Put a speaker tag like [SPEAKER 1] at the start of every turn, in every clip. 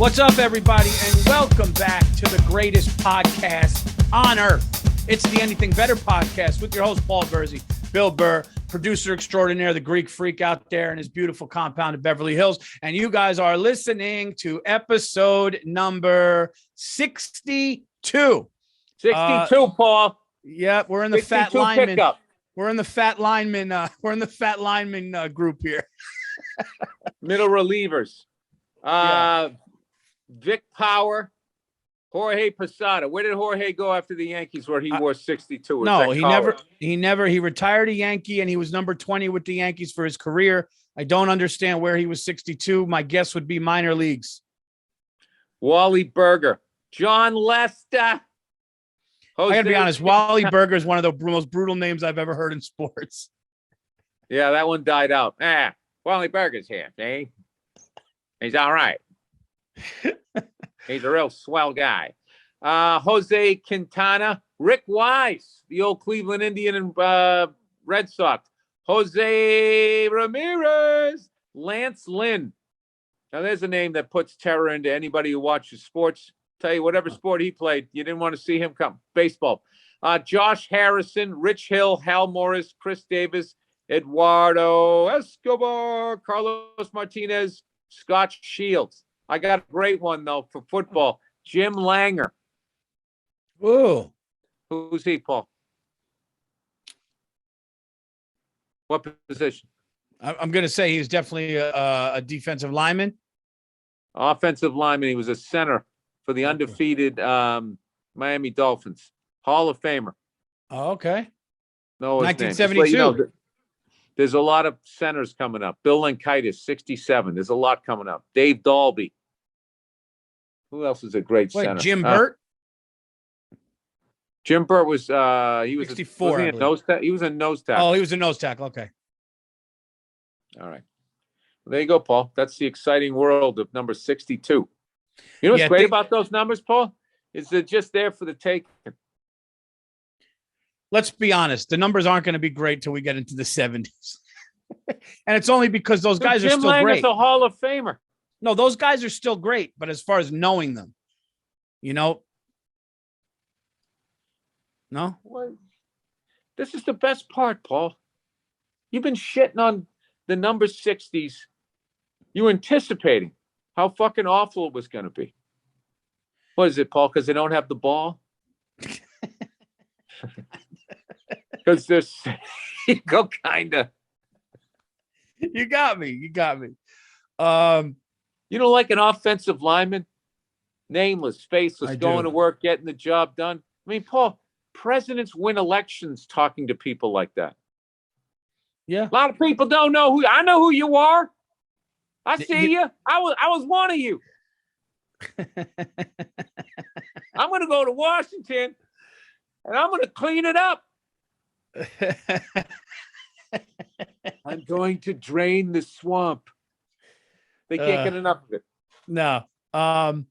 [SPEAKER 1] What's up, everybody, and welcome back to the greatest podcast on earth. It's the Anything Better podcast with your host, Paul Virzi, Bill Burr, producer extraordinaire, the Greek freak out there in his beautiful compound in Beverly Hills. And you guys are listening to episode number 62.
[SPEAKER 2] 62, Paul.
[SPEAKER 1] Yeah, we're in the fat lineman. Pickup. We're in the fat lineman. We're in the fat lineman group here.
[SPEAKER 2] Middle relievers. Vic Power, Jorge Posada. Where did Jorge go after the Yankees where he wore 62?
[SPEAKER 1] No, he retired a Yankee and he was number 20 with the Yankees for his career. I don't understand where he was 62. My guess would be minor leagues.
[SPEAKER 2] Wally Burger, John Lester.
[SPEAKER 1] I gotta be honest, Wally Burger is one of the most brutal names I've ever heard in sports.
[SPEAKER 2] Yeah, that one died out. Wally Burger's here, eh? He's all right. He's a real swell guy. Jose Quintana, Rick Wise, the old Cleveland Indian and Red Sox. Jose Ramirez, Lance Lynn. Now, there's a name that puts terror into anybody who watches sports. Tell you, whatever sport he played, you didn't want to see him come. Baseball. Josh Harrison, Rich Hill, Hal Morris, Chris Davis, Eduardo Escobar, Carlos Martinez, Scott Shields. I got a great one, though, for football. Jim Langer.
[SPEAKER 1] Ooh.
[SPEAKER 2] Who's he, Paul? What position?
[SPEAKER 1] I'm going to say he's definitely a defensive lineman.
[SPEAKER 2] Offensive lineman. He was a center for the undefeated Miami Dolphins. Hall of Famer.
[SPEAKER 1] Oh, okay.
[SPEAKER 2] No,
[SPEAKER 1] 1972.
[SPEAKER 2] There's a lot of centers coming up. Bill Lenkitis, 67. There's a lot coming up. Dave Dalby. Who else is a great center?
[SPEAKER 1] Jim Burt?
[SPEAKER 2] Jim Burt was he was
[SPEAKER 1] 64.
[SPEAKER 2] He was a nose tackle.
[SPEAKER 1] Oh, he was a nose tackle. Okay.
[SPEAKER 2] All right. Well, there you go, Paul. That's the exciting world of number 62. You know what's great about those numbers, Paul? Is they're just there for the taking.
[SPEAKER 1] Let's be honest. The numbers aren't going to be great till we get into the 70s. And it's only because those guys are still great. Jim
[SPEAKER 2] Langer's a Hall of Famer.
[SPEAKER 1] No, those guys are still great. But as far as knowing them, no.
[SPEAKER 2] Well, this is the best part, Paul. You've been shitting on the number 60s. You were anticipating how fucking awful it was going to be. What is it, Paul? Because they don't have the ball? Because there's you go kind of.
[SPEAKER 1] You got me. You
[SPEAKER 2] don't like an offensive lineman, nameless, faceless, going to work, getting the job done. I mean, Paul, presidents win elections talking to people like that.
[SPEAKER 1] Yeah,
[SPEAKER 2] a lot of people don't know who. I know who you are. I see you. I was one of you. I'm going to go to Washington, and I'm going to clean it up. I'm going to drain the swamp. They can't get enough of it.
[SPEAKER 1] No. Well,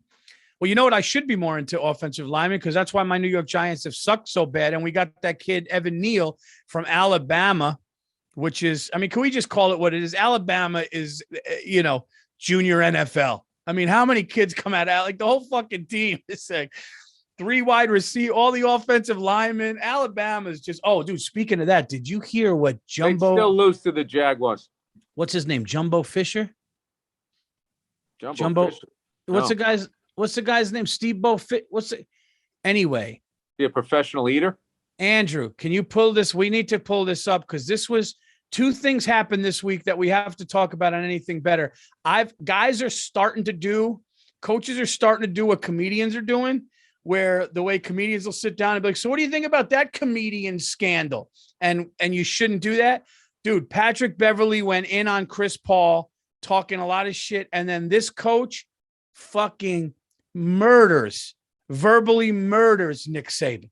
[SPEAKER 1] you know what? I should be more into offensive linemen because that's why my New York Giants have sucked so bad. And we got that kid, Evan Neal from Alabama, which is, can we just call it what it is? Alabama is, junior NFL. I mean, how many kids come out? Like the whole fucking team is like 3 wide receiver, all the offensive linemen. Alabama's just, dude, speaking of that, did you hear what Jumbo?
[SPEAKER 2] They still lose to the Jaguars.
[SPEAKER 1] What's his name? Jumbo Fisher?
[SPEAKER 2] Jumbo Fisher.
[SPEAKER 1] What's the guy's name? Steve Bo Fit. Anyway.
[SPEAKER 2] Is he a professional eater?
[SPEAKER 1] Andrew, can you pull this? We need to pull this up because this was 2 things happened this week that we have to talk about on Anything Better. Coaches are starting to do what comedians are doing, where the way comedians will sit down and be like, so what do you think about that comedian scandal? And you shouldn't do that. Dude, Patrick Beverley went in on Chris Paul talking a lot of shit. And then this coach fucking verbally murders Nick Saban.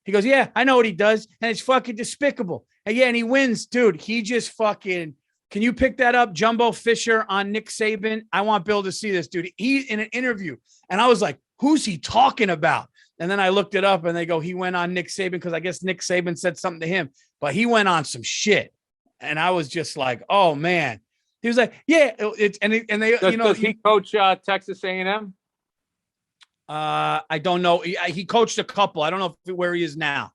[SPEAKER 1] He goes, yeah, I know what he does. And it's fucking despicable. And yeah, and he wins, dude. He just fucking, can you pick that up? Jumbo Fisher on Nick Saban. I want Bill to see this, dude. He's in an interview. And I was like, who's he talking about? And then I looked it up and they go, he went on Nick Saban because I guess Nick Saban said something to him, but he went on some shit. And I was just like, oh man. He was like, yeah, it's, and they,
[SPEAKER 2] does he coach Texas A&M?
[SPEAKER 1] I don't know. He coached a couple. I don't know where he is now.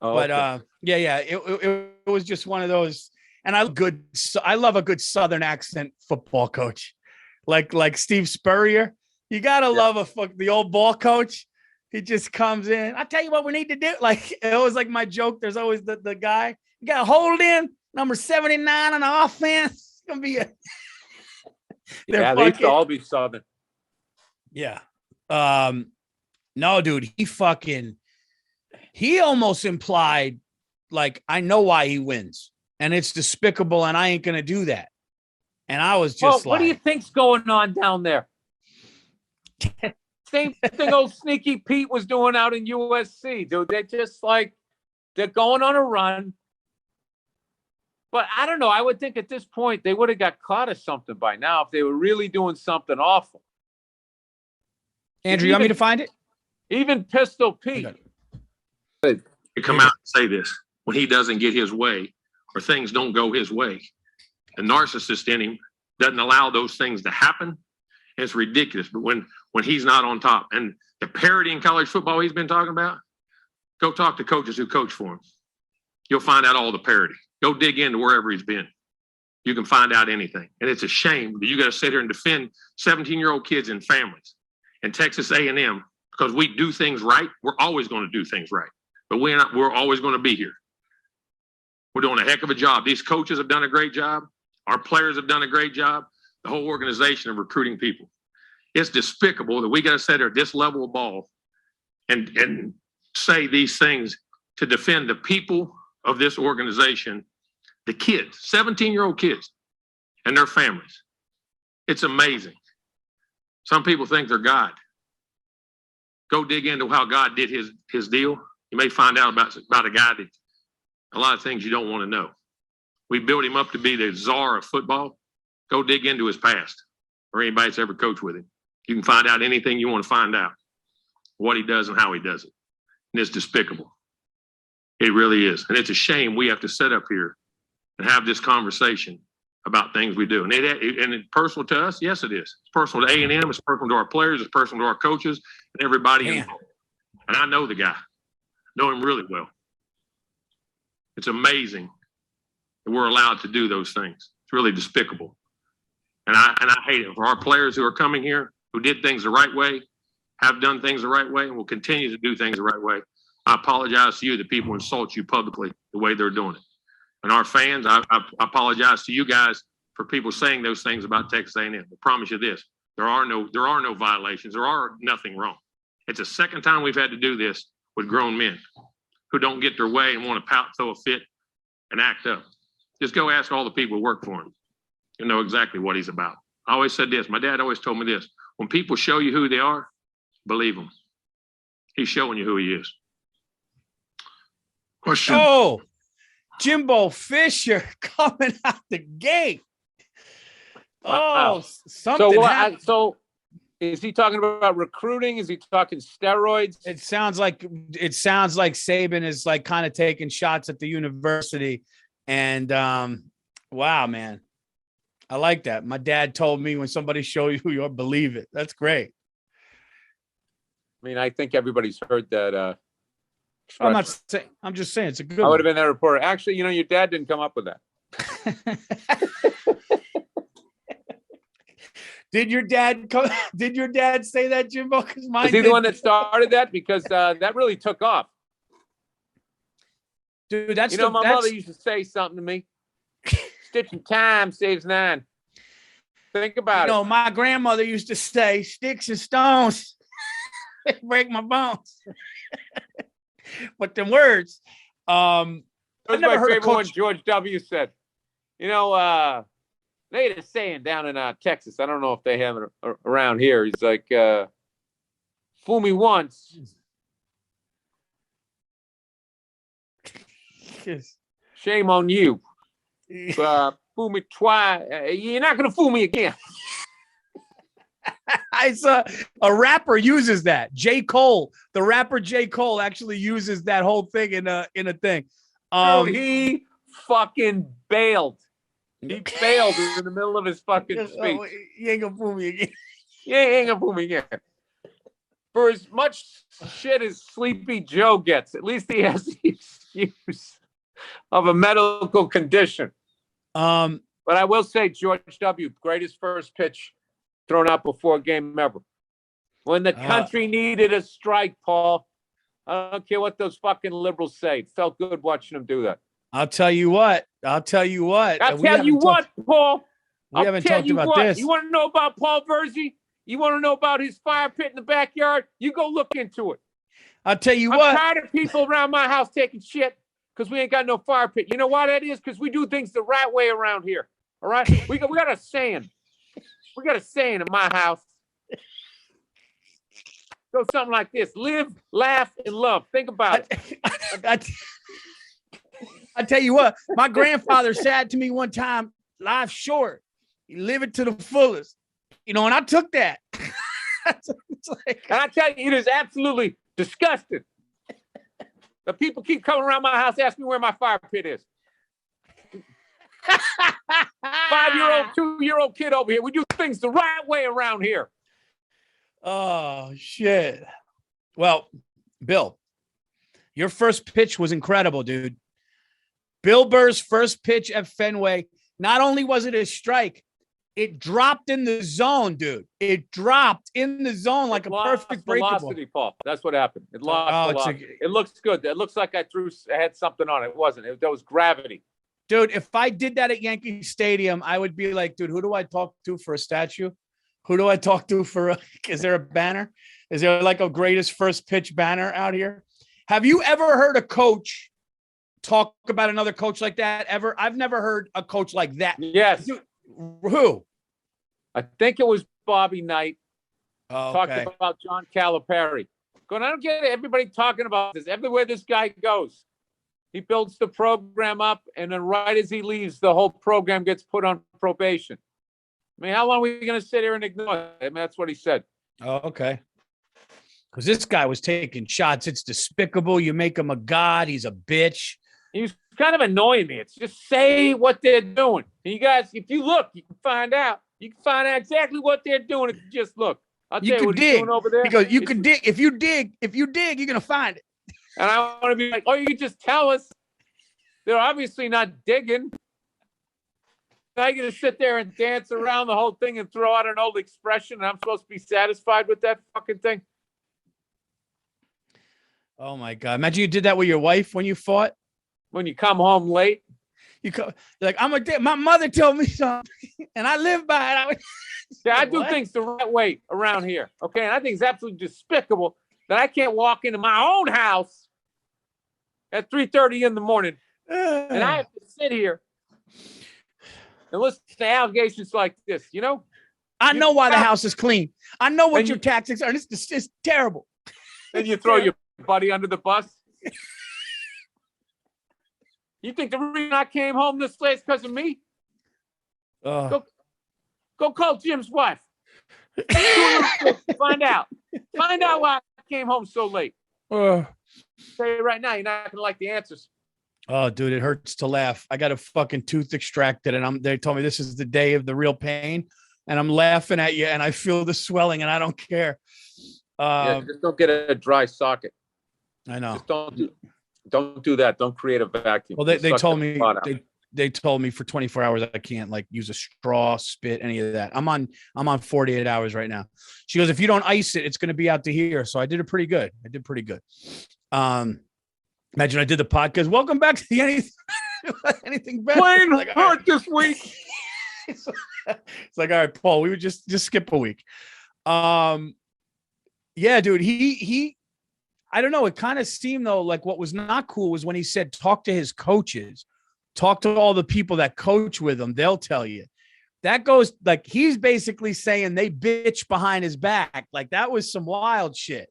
[SPEAKER 2] Oh,
[SPEAKER 1] But
[SPEAKER 2] okay.
[SPEAKER 1] yeah. It was just one of those. And I love a good Southern accent football coach, like Steve Spurrier. You gotta love the old ball coach. He just comes in. I tell you what we need to do. Like it was like my joke. There's always the guy. You got to hold in number 79 on the offense. It's gonna be a.
[SPEAKER 2] Yeah, they used to all be Southern.
[SPEAKER 1] Yeah. No, dude. He almost implied like I know why he wins, and it's despicable, and I ain't gonna do that. And I was just
[SPEAKER 2] what do you think's going on down there? Same thing old Sneaky Pete was doing out in USC, dude. They're going on a run. But I don't know. I would think at this point they would have got caught or something by now if they were really doing something awful.
[SPEAKER 1] Andrew, you want me to find it?
[SPEAKER 2] Even Pistol Pete.
[SPEAKER 3] To come out and say this when he doesn't get his way or things don't go his way. The narcissist in him doesn't allow those things to happen. It's ridiculous. But when he's not on top and the parity in college football he's been talking about, go talk to coaches who coach for him. You'll find out all the parity. Go dig into wherever he's been. You can find out anything. And it's a shame that you got to sit here and defend 17-year-old kids and families in Texas A&M because we do things right. We're always going to do things right. But we're always going to be here. We're doing a heck of a job. These coaches have done a great job. Our players have done a great job. The whole organization of recruiting people. It's despicable that we got to sit here at this level of ball and say these things to defend the people of this organization, the kids, 17-year-old kids and their families. It's amazing. Some people think they're God. Go dig into how God did his deal. You may find out about a guy that a lot of things you don't want to know. We built him up to be the czar of football. Go dig into his past or anybody that's ever coached with him. You can find out anything you want to find out, what he does and how he does it. And it's despicable. It really is. And it's a shame we have to sit up here and have this conversation about things we do. And it's personal to us. Yes, it is. It's personal to A&M. It's personal to our players. It's personal to our coaches and everybody involved. And I know the guy. Know him really well. It's amazing that we're allowed to do those things. It's really despicable. And I hate it for our players who are coming here, who did things the right way, have done things the right way, and will continue to do things the right way. I apologize to you that people insult you publicly the way they're doing it. And our fans, I apologize to you guys for people saying those things about Texas A&M. I promise you this: there are no violations. There are nothing wrong. It's the second time we've had to do this with grown men who don't get their way and want to pout, throw a fit, and act up. Just go ask all the people who work for him. You know exactly what he's about. I always said this. My dad always told me this. When people show you who they are, believe them. He's showing you who he is. Question.
[SPEAKER 1] Oh, Jimbo Fisher coming out the gate. Oh, something happened.
[SPEAKER 2] So is he talking about recruiting? Is he talking steroids?
[SPEAKER 1] It sounds like Saban is like kind of taking shots at the university. And wow, man. I like that. My dad told me when somebody shows you who you are, believe it. That's great.
[SPEAKER 2] I mean, I think everybody's heard that.
[SPEAKER 1] I'm not saying. I'm just saying it's a good.
[SPEAKER 2] I would have been that reporter. Actually, your dad didn't come up with that.
[SPEAKER 1] Did your dad say that, Jimbo? Because mine.
[SPEAKER 2] Is he the one that started that? Because that really took off.
[SPEAKER 1] Dude, that's
[SPEAKER 2] my mother used to say something to me. Stitching time saves 9. Think about it.
[SPEAKER 1] My grandmother used to say, "Sticks and stones break my bones." But the words, I never heard
[SPEAKER 2] one George W. said. They had a saying down in Texas. I don't know if they have it around here. He's like, "Fool me once, shame on you. Fool me twice, you're not gonna fool me again."
[SPEAKER 1] I saw a rapper uses that. J. Cole, the rapper J. Cole, actually uses that whole thing in a thing.
[SPEAKER 2] Dude, he fucking bailed. He bailed in the middle of his fucking speech.
[SPEAKER 1] You ain't gonna fool me again.
[SPEAKER 2] Yeah, he ain't gonna fool me again. For as much shit as Sleepy Joe gets, at least he has the excuse of a medical condition. But I will say, George W., greatest first pitch thrown out before a game ever. When the country needed a strike, Paul, I don't care what those fucking liberals say. It felt good watching them do that.
[SPEAKER 1] I'll tell you what.
[SPEAKER 2] Paul. I'll tell you what.
[SPEAKER 1] This.
[SPEAKER 2] You want to know about Paul Virzi? You want to know about his fire pit in the backyard? You go look into it.
[SPEAKER 1] I'll tell you
[SPEAKER 2] I'm
[SPEAKER 1] what.
[SPEAKER 2] tired of people around my house taking shit because we ain't got no fire pit. You know why that is? Because we do things the right way around here. All right? We got a saying. We got a saying in my house. Go something like this: live, laugh, and love. Think about it.
[SPEAKER 1] I tell you what, my grandfather said to me one time, life's short. You live it to the fullest. You know, and I took that.
[SPEAKER 2] And I tell you, it is absolutely disgusting. The people keep coming around my house asking me where my fire pit is. 5-year-old, 2-year-old kid over here. We do things the right way around here.
[SPEAKER 1] Oh, shit. Well, Bill, your first pitch was incredible, dude. Bill Burr's first pitch at Fenway, not only was it a strike, it dropped in the zone, dude. It dropped in the zone like a perfect breakable.
[SPEAKER 2] Velocity, Paul. That's what happened. It lost velocity. It looks good. It looks like I had something on it. It wasn't. That was gravity.
[SPEAKER 1] Dude, if I did that at Yankee Stadium, I would be like, dude, who do I talk to for a statue? Who do I talk to for is there a banner? Is there like a greatest first pitch banner out here? Have you ever heard a coach talk about another coach like that ever? I've never heard a coach like that.
[SPEAKER 2] Yes.
[SPEAKER 1] Dude, who?
[SPEAKER 2] I think it was Bobby Knight.
[SPEAKER 1] Okay.
[SPEAKER 2] Talked about John Calipari. Going, I don't get everybody talking about this. Everywhere this guy goes, he builds the program up, and then right as he leaves, the whole program gets put on probation. I mean, how long are we going to sit here and ignore it? I mean, that's what he said.
[SPEAKER 1] Oh, okay. Because this guy was taking shots. It's despicable. You make him a god. He's a bitch.
[SPEAKER 2] He's kind of annoying me. It's just say what they're doing. And you guys, if you look, you can find out. You can find out exactly what they're doing if you just look. I'll tell you what he's doing over there.
[SPEAKER 1] Because you can dig. If you dig, you're going to find it.
[SPEAKER 2] And I want to be like, oh, you can just tell us. They're obviously not digging. I'm going to sit there and dance around the whole thing and throw out an old expression, and I'm supposed to be satisfied with that fucking thing?
[SPEAKER 1] Oh, my God. Imagine you did that with your wife when you fought.
[SPEAKER 2] When you come home late.
[SPEAKER 1] You're like, my mother told me something, and I live by it.
[SPEAKER 2] I do things the right way around here, okay? And I think it's absolutely despicable that I can't walk into my own house at 3:30 in the morning, and I have to sit here and listen to allegations like this, you know?
[SPEAKER 1] I know why the house is clean. I know what your tactics are. It's just terrible.
[SPEAKER 2] Then you throw your buddy under the bus. You think the reason I came home this late is because of me? Go call Jim's wife. Find out. Find out why I came home so late. Tell you right now, you're not gonna like the answers.
[SPEAKER 1] Oh, dude, it hurts to laugh. I got a fucking tooth extracted, and they told me this is the day of the real pain, and I'm laughing at you, and I feel the swelling, and I don't care.
[SPEAKER 2] Just don't get a dry socket.
[SPEAKER 1] I know.
[SPEAKER 2] Just don't do that. Don't create a vacuum.
[SPEAKER 1] Well, they told me they told me for 24 hours I can't like use a straw, spit, any of that. I'm on 48 hours right now. She goes, if you don't ice it, it's going to be out to here. So I did it pretty good. Imagine I did the podcast. Welcome back to the anything better.
[SPEAKER 2] Playing like, hurt this week.
[SPEAKER 1] It's like, all right, Paul, we would just skip a week. Yeah, dude, he I don't know. It kind of seemed though, like what was not cool was when he said, talk to his coaches, talk to all the people that coach with him. They'll tell you. That goes like, he's basically saying they bitch behind his back. Like that was some wild shit.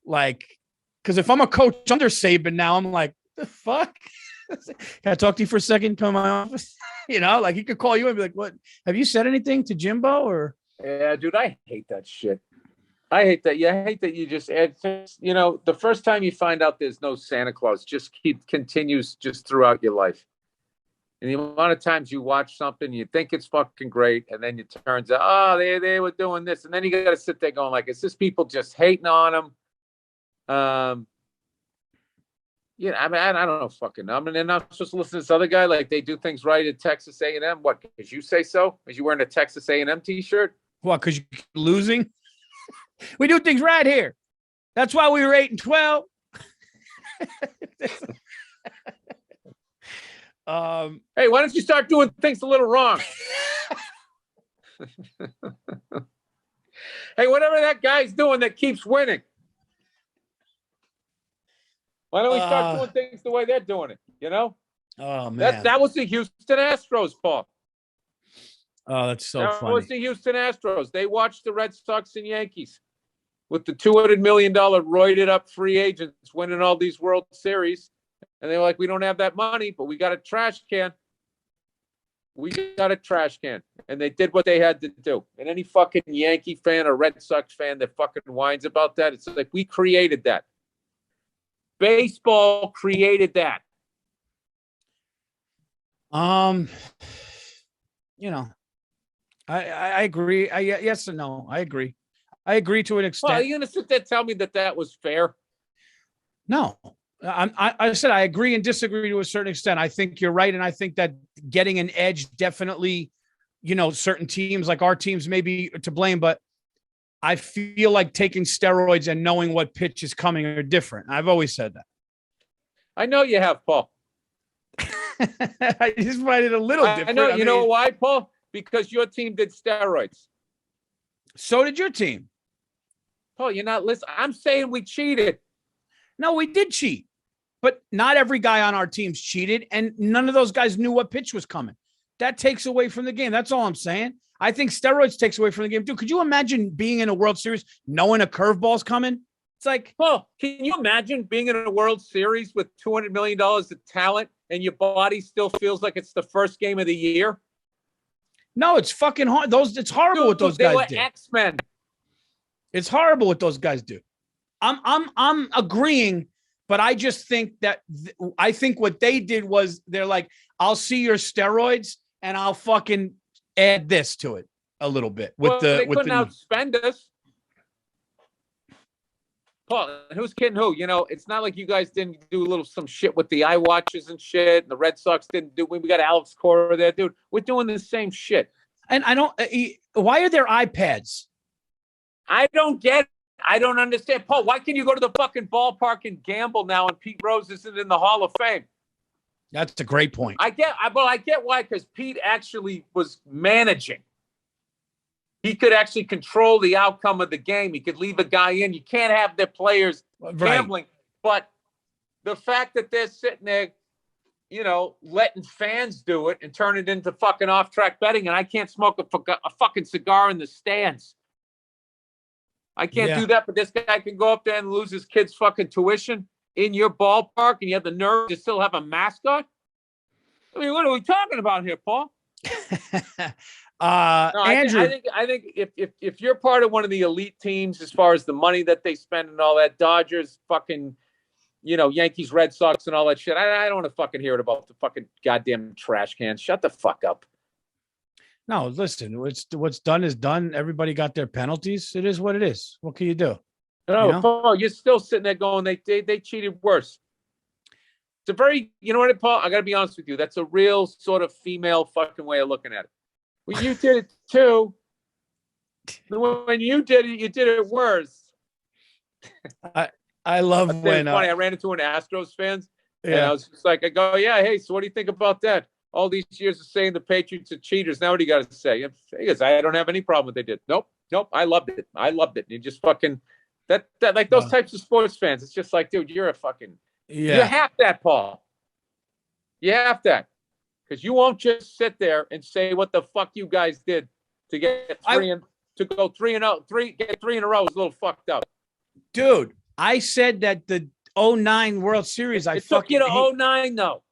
[SPEAKER 1] Like, cause if I'm a coach under Saban now, I'm like, the fuck? Can I talk to you for a second? Come to my office. You know, like he could call you and be like, what, have you said anything to Jimbo or?
[SPEAKER 2] Yeah, dude, I hate that shit. I hate that. Yeah, I hate that you just add, you know, the first time you find out there's no Santa Claus, just continues just throughout your life. And the amount of times you watch something, you think it's fucking great, and then it turns out, oh, they were doing this, and then you got to sit there going like, is this people just hating on them? Yeah, I mean, I don't know, fucking. I mean, they're not supposed to listen to this other guy like they do things right at Texas A&M. What? Because you say so? Because you wearing a Texas A&M t-shirt?
[SPEAKER 1] What? Because you're losing? We do things right here. That's why we were 8-12.
[SPEAKER 2] Hey, why don't you start doing things a little wrong? Hey, whatever that guy's doing that keeps winning. Why don't we start doing things the way they're doing it? You know?
[SPEAKER 1] Oh man,
[SPEAKER 2] that was the Houston Astros, Paul.
[SPEAKER 1] Oh, that's so funny.
[SPEAKER 2] That was the Houston Astros. They watched the Red Sox and Yankees with the $200 million roided up free agents winning all these World Series. And they were like, we don't have that money, but we got a trash can. We got a trash can. And they did what they had to do. And any fucking Yankee fan or Red Sox fan that fucking whines about that, it's like, we created that. Baseball created that.
[SPEAKER 1] You know, I agree. Yes and no. I agree. I agree to an extent.
[SPEAKER 2] Well, are you going to sit there and tell me that was fair?
[SPEAKER 1] No. I said I agree and disagree to a certain extent. I think you're right, and I think that getting an edge definitely, certain teams like our teams may be to blame, but I feel like taking steroids and knowing what pitch is coming are different. I've always said that.
[SPEAKER 2] I know you have, Paul.
[SPEAKER 1] I just find it a little different.
[SPEAKER 2] I know. You know why, Paul? Because your team did steroids.
[SPEAKER 1] So did your team.
[SPEAKER 2] Paul, you're not listening. I'm saying we cheated.
[SPEAKER 1] No, we did cheat. But not every guy on our teams cheated, and none of those guys knew what pitch was coming. That takes away from the game. That's all I'm saying. I think steroids takes away from the game, too. Could you imagine being in a World Series knowing a curveball's coming? It's like,
[SPEAKER 2] Paul, can you imagine being in a World Series with $200 million of talent and your body still feels like it's the first game of the year?
[SPEAKER 1] No, it's fucking hard. It's horrible what those guys do.
[SPEAKER 2] They were X-Men.
[SPEAKER 1] It's horrible what those guys do. I'm agreeing, but I just think that I think what they did was they're like, I'll see your steroids and I'll fucking add this to it a little bit
[SPEAKER 2] they couldn't outspend us. Paul, who's kidding who? It's not like you guys didn't do some shit with the eye watches and shit. And the Red Sox didn't do. We got Alex Cora there, dude. We're doing the same shit.
[SPEAKER 1] And I don't. Why are there iPads?
[SPEAKER 2] I don't get it. I don't understand. Paul, why can you go to the fucking ballpark and gamble now and Pete Rose isn't in the Hall of Fame?
[SPEAKER 1] That's a great point.
[SPEAKER 2] I get why, because Pete actually was managing. He could actually control the outcome of the game. He could leave a guy in. You can't have their players gambling. But the fact that they're sitting there, letting fans do it and turn it into fucking off-track betting, and I can't smoke a fucking cigar in the stands. I can't do that, but this guy can go up there and lose his kid's fucking tuition in your ballpark, and you have the nerve to still have a mascot? I mean, what are we talking about here, Paul?
[SPEAKER 1] Andrew,
[SPEAKER 2] I think if you're part of one of the elite teams as far as the money that they spend and all that, Dodgers, fucking, Yankees, Red Sox, and all that shit, I don't want to fucking hear it about the fucking goddamn trash can. Shut the fuck up.
[SPEAKER 1] No, listen, what's done is done. Everybody got their penalties. It is what it is. What can you do?
[SPEAKER 2] No, Paul, you're still sitting there going, they cheated worse. It's a very, you know what, Paul, I got to be honest with you. That's a real sort of female fucking way of looking at it. Well, you did it too. When you did it, you did it worse.
[SPEAKER 1] I love when
[SPEAKER 2] funny. I ran into an Astros fans, and I was just like, I go, yeah, hey, so what do you think about that? All these years of saying the Patriots are cheaters. Now what do you got to say? He goes, I don't have any problem with what they did. Nope. I loved it. You just fucking that like those types of sports fans. It's just like, dude, you're a fucking You have that, Paul. You have that. Because you won't just sit there and say what the fuck you guys did to get get 3 in a row is a little fucked up.
[SPEAKER 1] Dude, I said that the 09 World Series,
[SPEAKER 2] it took you to 09 though.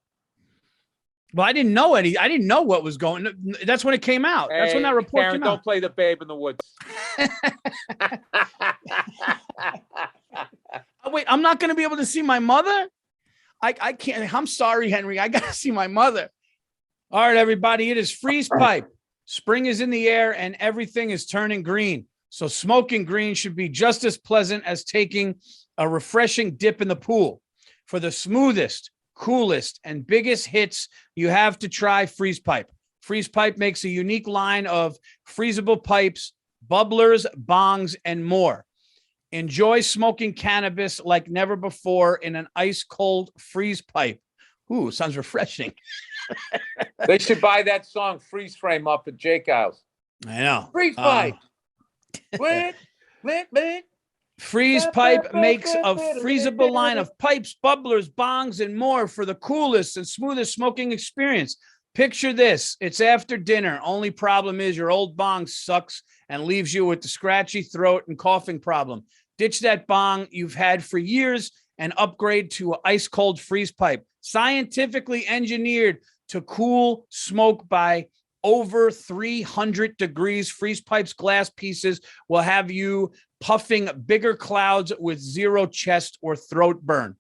[SPEAKER 1] Well, I didn't know any. I didn't know what was going. That's when it came out. That's when that report came out.
[SPEAKER 2] Don't play the babe in the woods.
[SPEAKER 1] Oh, wait, I'm not going to be able to see my mother? I can't. I'm sorry, Henry. I got to see my mother. All right, everybody, it is freeze pipe. Spring is in the air and everything is turning green. So smoking green should be just as pleasant as taking a refreshing dip in the pool. For the smoothest, coolest, and biggest hits, you have to try freeze pipe. Freeze pipe makes a unique line of freezable pipes, bubblers, bongs, and more. Enjoy smoking cannabis like never before in an ice cold freeze pipe. Ooh, sounds refreshing.
[SPEAKER 2] They should buy that song Freeze Frame up at Jake Isles.
[SPEAKER 1] I know.
[SPEAKER 2] Freeze pipe. Blink, blink, blink.
[SPEAKER 1] Freeze pipe makes a freezable line of pipes, bubblers, bongs, and more for the coolest and smoothest smoking experience. Picture this. It's after dinner. Only problem is your old bong sucks and leaves you with the scratchy throat and coughing problem. Ditch that bong you've had for years and upgrade to an ice cold freeze pipe. Scientifically engineered to cool smoke by over 300 degrees. Freeze pipe's glass pieces will have you puffing bigger clouds with zero chest or throat burn.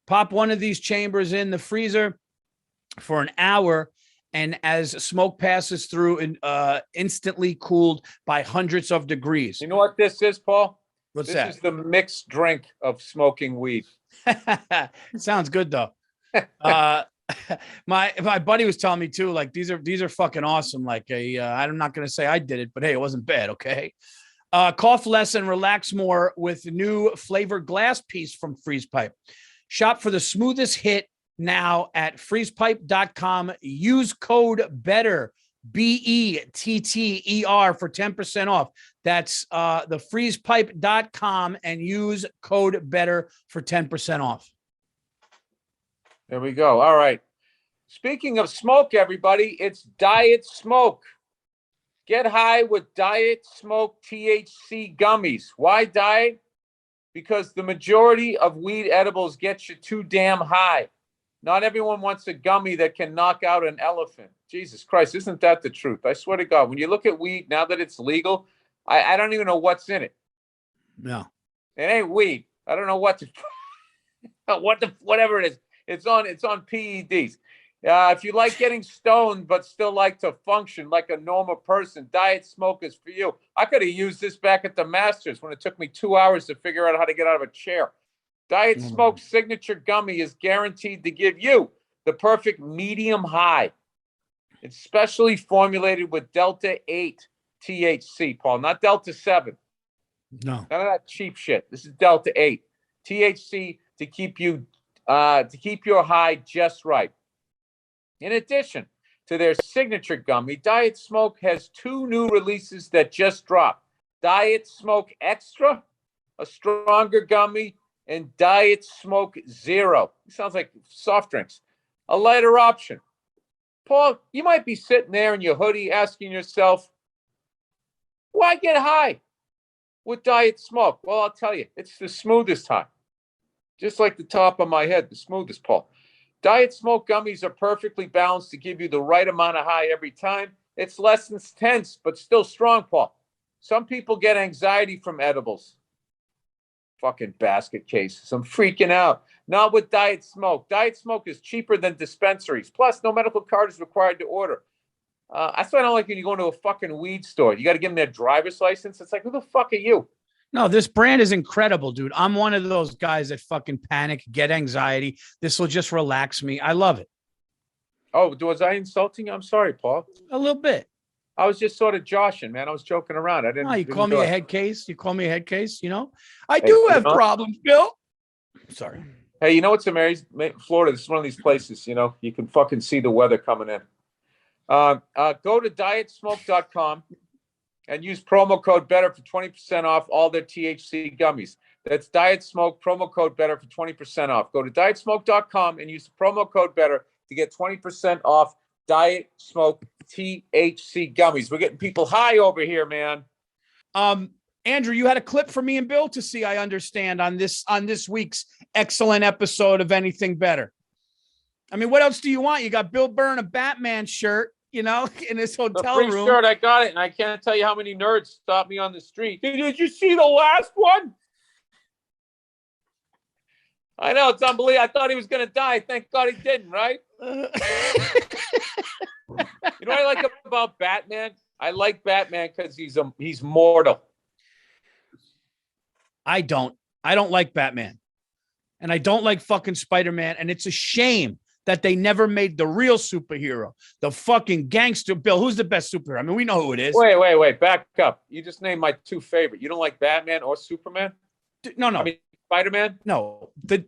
[SPEAKER 1] Pop one of these chambers in the freezer for an hour, and as smoke passes through, instantly cooled by hundreds of degrees.
[SPEAKER 2] You know what this is, Paul?
[SPEAKER 1] What's
[SPEAKER 2] this
[SPEAKER 1] that?
[SPEAKER 2] This is the mixed drink of smoking weed.
[SPEAKER 1] Sounds good though. My buddy was telling me too, like these are fucking awesome. Like I'm not gonna say I did it, but hey, it wasn't bad. Okay. Cough less and relax more with new flavored glass piece from Freeze Pipe. Shop for the smoothest hit now at freezepipe.com. Use code BETTER, BETTER, for 10% off. That's the freezepipe.com and use code BETTER for 10% off.
[SPEAKER 2] There we go. All right. Speaking of smoke, everybody, it's Diet Smoke. Get high with Diet Smoke THC gummies. Why diet? Because the majority of weed edibles get you too damn high. Not everyone wants a gummy that can knock out an elephant. Jesus Christ, isn't that the truth? I swear to God, when you look at weed, now that it's legal, I don't even know what's in it.
[SPEAKER 1] No.
[SPEAKER 2] It ain't weed. I don't know whatever it is. It's on PEDs. If you like getting stoned but still like to function like a normal person, Diet Smoke is for you. I could have used this back at the Masters when it took me 2 hours to figure out how to get out of a chair. Diet Smoke's signature gummy is guaranteed to give you the perfect medium high. It's specially formulated with Delta 8 THC, Paul, not Delta 7.
[SPEAKER 1] No.
[SPEAKER 2] None of that cheap shit. This is Delta 8 THC to keep your high just right. In addition to their signature gummy, Diet Smoke has 2 new releases that just dropped. Diet Smoke Extra, a stronger gummy, and Diet Smoke Zero. It sounds like soft drinks. A lighter option. Paul, you might be sitting there in your hoodie asking yourself, why get high with Diet Smoke? Well, I'll tell you, it's the smoothest high. Just like the top of my head, the smoothest, Paul. Diet Smoke gummies are perfectly balanced to give you the right amount of high every time. It's less intense, but still strong, Paul. Some people get anxiety from edibles. Fucking basket cases. I'm freaking out. Not with Diet Smoke. Diet Smoke is cheaper than dispensaries. Plus, no medical card is required to order. That's why I don't like when you go into a fucking weed store. You got to give them their driver's license. It's like, who the fuck are you?
[SPEAKER 1] No, this brand is incredible, dude. I'm one of those guys that fucking panic, get anxiety. This will just relax me. I love it.
[SPEAKER 2] Oh, was I insulting you? I'm sorry, Paul.
[SPEAKER 1] A little bit.
[SPEAKER 2] I was just sort of joshing, man. I was joking around. I didn't.
[SPEAKER 1] No, you call me a head case. You call me a head case. You know, I
[SPEAKER 2] Hey,
[SPEAKER 1] do have problems, Bill. Sorry.
[SPEAKER 2] Hey, you know what's amazing? Florida, this is one of these places, you know, you can fucking see the weather coming in. Go to dietsmoke.com and use promo code BETTER for 20% off all their THC gummies. That's Diet Smoke, promo code BETTER for 20% off. Go to dietsmoke.com and use the promo code BETTER to get 20% off Diet Smoke THC gummies. We're getting people high over here, man.
[SPEAKER 1] Andrew, you had a clip for me and Bill to see, I understand, on this week's excellent episode of Anything Better. I mean, what else do you want? You got Bill Burr in a Batman shirt, you know, in his hotel room.
[SPEAKER 2] Shirt, I got it, and I can't tell you how many nerds stopped me on the street. Did you see the last one? I know, it's unbelievable. I thought he was going to die. Thank God he didn't, right? You know what I like about Batman? I like Batman because he's mortal.
[SPEAKER 1] I don't like Batman. And I don't like fucking Spider-Man. And it's a shame that they never made the real superhero, the fucking gangster. Bill, who's the best superhero? I mean, we know who it is.
[SPEAKER 2] Wait. Back up. You just named my two favorite. You don't like Batman or Superman?
[SPEAKER 1] No.
[SPEAKER 2] I mean, Spider-Man?
[SPEAKER 1] No. The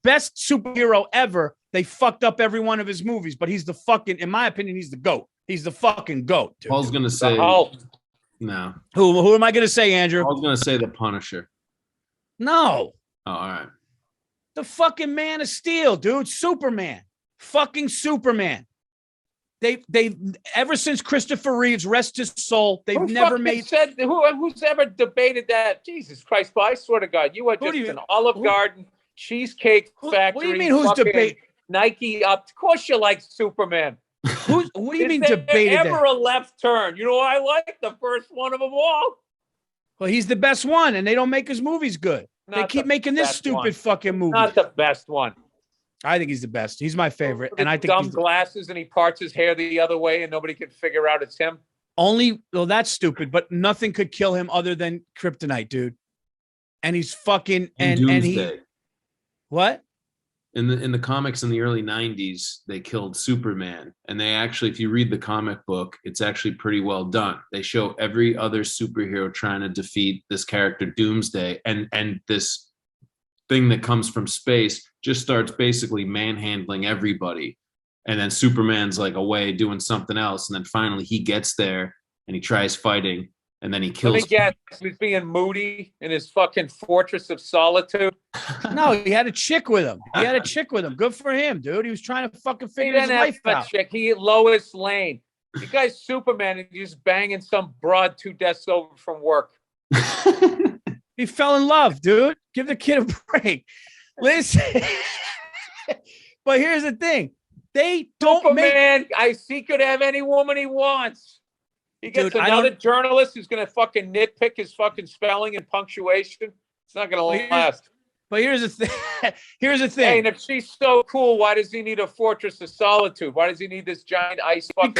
[SPEAKER 1] best superhero ever, they fucked up every one of his movies, but he's the fucking, in my opinion, he's the GOAT. He's the fucking GOAT. Dude.
[SPEAKER 4] Paul's going to say. No.
[SPEAKER 1] Who am I going to say, Andrew?
[SPEAKER 4] I was going to say the Punisher.
[SPEAKER 1] No.
[SPEAKER 4] Oh, all right.
[SPEAKER 1] The fucking Man of Steel, dude. Superman. Fucking Superman. They ever since Christopher Reeves, rest his soul, they've never made.
[SPEAKER 2] Who's ever debated that? Jesus Christ! But I swear to God, you are just an Olive Garden cheesecake factory.
[SPEAKER 1] What do you mean? Who's debate?
[SPEAKER 2] Nike up? Of course, you like Superman.
[SPEAKER 1] What do you mean debated?
[SPEAKER 2] Ever a left turn? You know, I like the first one of them all.
[SPEAKER 1] Well, he's the best one, and they don't make his movies good. They keep making this stupid fucking movie.
[SPEAKER 2] Not the best one.
[SPEAKER 1] I think he's the best. He's my favorite, and I think
[SPEAKER 2] dumb glasses, and he parts his hair the other way, and nobody can figure out it's him.
[SPEAKER 1] That's stupid, but nothing could kill him other than kryptonite, dude. And he's fucking and he. What?
[SPEAKER 4] In the comics in the early 90s, they killed Superman. And they actually, if you read the comic book, it's actually pretty well done. They show every other superhero trying to defeat this character Doomsday. And this thing that comes from space just starts basically manhandling everybody. And then Superman's like away doing something else. And then finally he gets there and he tries fighting. And then he kills.
[SPEAKER 2] Let me guess, he's being moody in his fucking fortress of solitude.
[SPEAKER 1] No, he had a chick with him. Good for him, dude. He was trying to fucking figure his life out.
[SPEAKER 2] Chick. He Lois Lane. You guy's Superman and he's just banging some broad 2 desks over from work.
[SPEAKER 1] He fell in love, dude. Give the kid a break. Listen. But here's the thing. They don't
[SPEAKER 2] Superman, he could have any woman he wants. He gets another journalist who's going to fucking nitpick his fucking spelling and punctuation. It's not going to last.
[SPEAKER 1] But here's the thing.
[SPEAKER 2] Hey, and if she's so cool, why does he need a fortress of solitude? Why does he need this giant ice fucking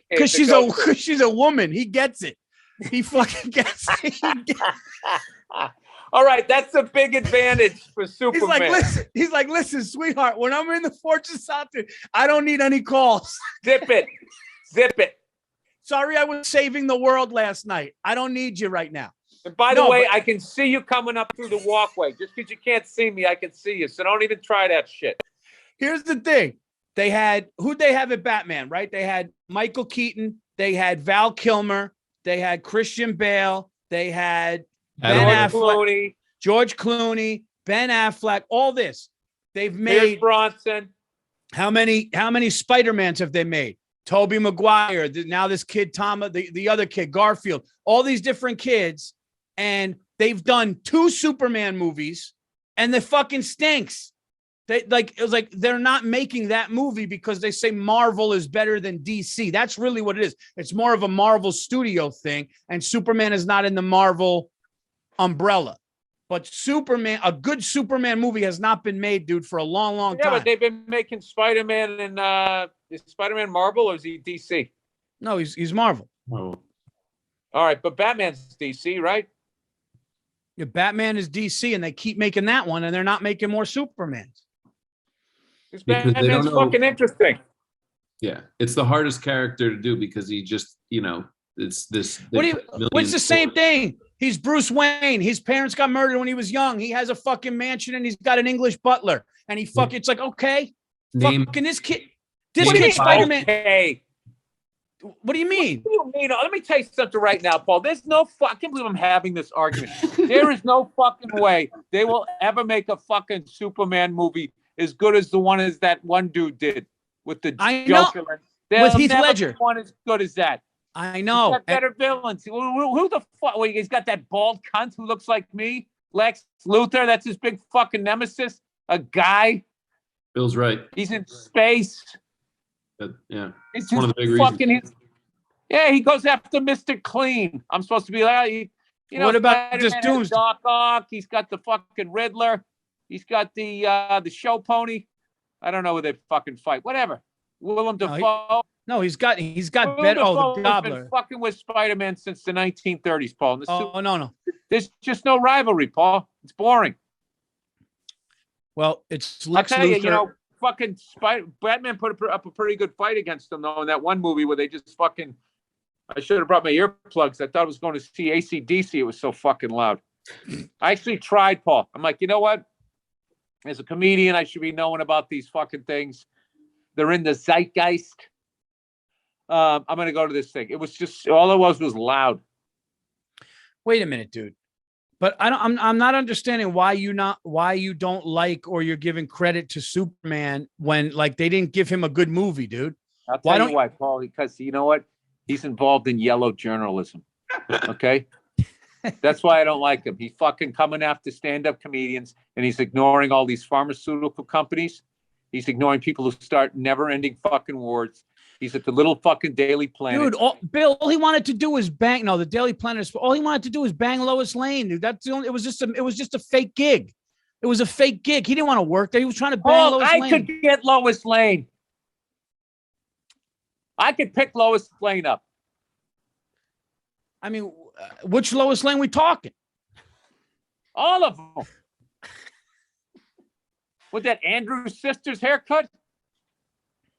[SPEAKER 1] because she's a woman. He gets it. He fucking gets it.
[SPEAKER 2] All right, that's a big advantage for Superman.
[SPEAKER 1] He's like, listen, sweetheart, when I'm in the fortress of solitude, I don't need any calls.
[SPEAKER 2] Zip it.
[SPEAKER 1] Sorry, I was saving the world last night. I don't need you right now.
[SPEAKER 2] And by the way, I can see you coming up through the walkway. Just because you can't see me, I can see you. So don't even try that shit.
[SPEAKER 1] Here's the thing. Who'd they have at Batman, right? They had Michael Keaton. They had Val Kilmer. They had Christian Bale. They had George Clooney, Ben Affleck, all this. They've made
[SPEAKER 2] Pierce Bronson.
[SPEAKER 1] How many Spider-Mans have they made? Tobey Maguire, now this kid, the other kid, Garfield, all these different kids. And they've done 2 Superman movies and the fucking stinks. They're not making that movie because they say Marvel is better than DC. That's really what it is. It's more of a Marvel studio thing. And Superman is not in the Marvel umbrella. But a good Superman movie has not been made, dude, for a long, long time.
[SPEAKER 2] Yeah, but they've been making Spider-Man and is Spider-Man Marvel or is he DC?
[SPEAKER 1] No, he's Marvel.
[SPEAKER 4] Oh.
[SPEAKER 2] All right, but Batman's DC, right?
[SPEAKER 1] Yeah, Batman is DC, and they keep making that one, and they're not making more Supermans.
[SPEAKER 2] Batman's fucking interesting.
[SPEAKER 4] Yeah, it's the hardest character to do because he just, it's this.
[SPEAKER 1] What's the same thing? He's Bruce Wayne. His parents got murdered when he was young. He has a fucking mansion, and he's got an English butler. And it's like, okay, fucking this kid Spider-Man.
[SPEAKER 2] Okay.
[SPEAKER 1] What do you mean?
[SPEAKER 2] What do you mean? Let me tell you something right now, Paul. There's no I can't believe I'm having this argument. There is no fucking way they will ever make a fucking Superman movie as good as the one as that one dude did with the Joker.
[SPEAKER 1] With Heath Ledger.
[SPEAKER 2] One as good as that.
[SPEAKER 1] I know.
[SPEAKER 2] He's got better villains. Who the fuck? Well, he's got that bald cunt who looks like me. Lex Luthor. That's his big fucking nemesis. A guy.
[SPEAKER 4] Bill's right.
[SPEAKER 2] He's in space.
[SPEAKER 4] Yeah.
[SPEAKER 2] It's
[SPEAKER 4] one of the big reasons.
[SPEAKER 2] Yeah, he goes after Mr. Clean. I'm supposed to be like,
[SPEAKER 1] what about this dude?
[SPEAKER 2] Doc Ock. He's got the fucking Riddler. He's got the show pony. I don't know who they fucking fight. Whatever. Willem Dafoe.
[SPEAKER 1] No, he's got
[SPEAKER 2] Willem
[SPEAKER 1] better. Oh,
[SPEAKER 2] Dafoe
[SPEAKER 1] the
[SPEAKER 2] has
[SPEAKER 1] Gobbler.
[SPEAKER 2] been fucking with Spider-Man since the 1930s, Paul.
[SPEAKER 1] Oh, no.
[SPEAKER 2] There's just no rivalry, Paul. It's boring.
[SPEAKER 1] Well, it's
[SPEAKER 2] I'll
[SPEAKER 1] Lex
[SPEAKER 2] tell you,
[SPEAKER 1] Luthor.
[SPEAKER 2] fucking Batman put up a pretty good fight against them, though, in that one movie where they just fucking. I should have brought my earplugs. I thought I was going to see AC/DC. It was so fucking loud. I actually tried, Paul. I'm like, you know what? As a comedian, I should be knowing about these fucking things. They're in the zeitgeist. I'm going to go to this thing. It was just all it was loud.
[SPEAKER 1] Wait a minute, dude. But I'm not understanding why you don't like or you're giving credit to Superman when like they didn't give him a good movie, dude.
[SPEAKER 2] I'll tell you why, Paul. Because you know what? He's involved in yellow journalism. Okay. That's why I don't like him. He's fucking coming after stand-up comedians, and he's ignoring all these pharmaceutical companies. He's ignoring people who start never-ending fucking wars. He's at the little fucking Daily Planet.
[SPEAKER 1] Dude, Bill, all he wanted to do was bang. No, the Daily Planet. All he wanted to do was bang Lois Lane, dude. That's the only. It was just a fake gig. It was a fake gig. He didn't want to work there. He was trying to bang Lois Lane.
[SPEAKER 2] I could get Lois Lane. I could pick Lois Lane up.
[SPEAKER 1] I mean, which Lois Lane we talking?
[SPEAKER 2] All of them. With that Andrews sister's haircut?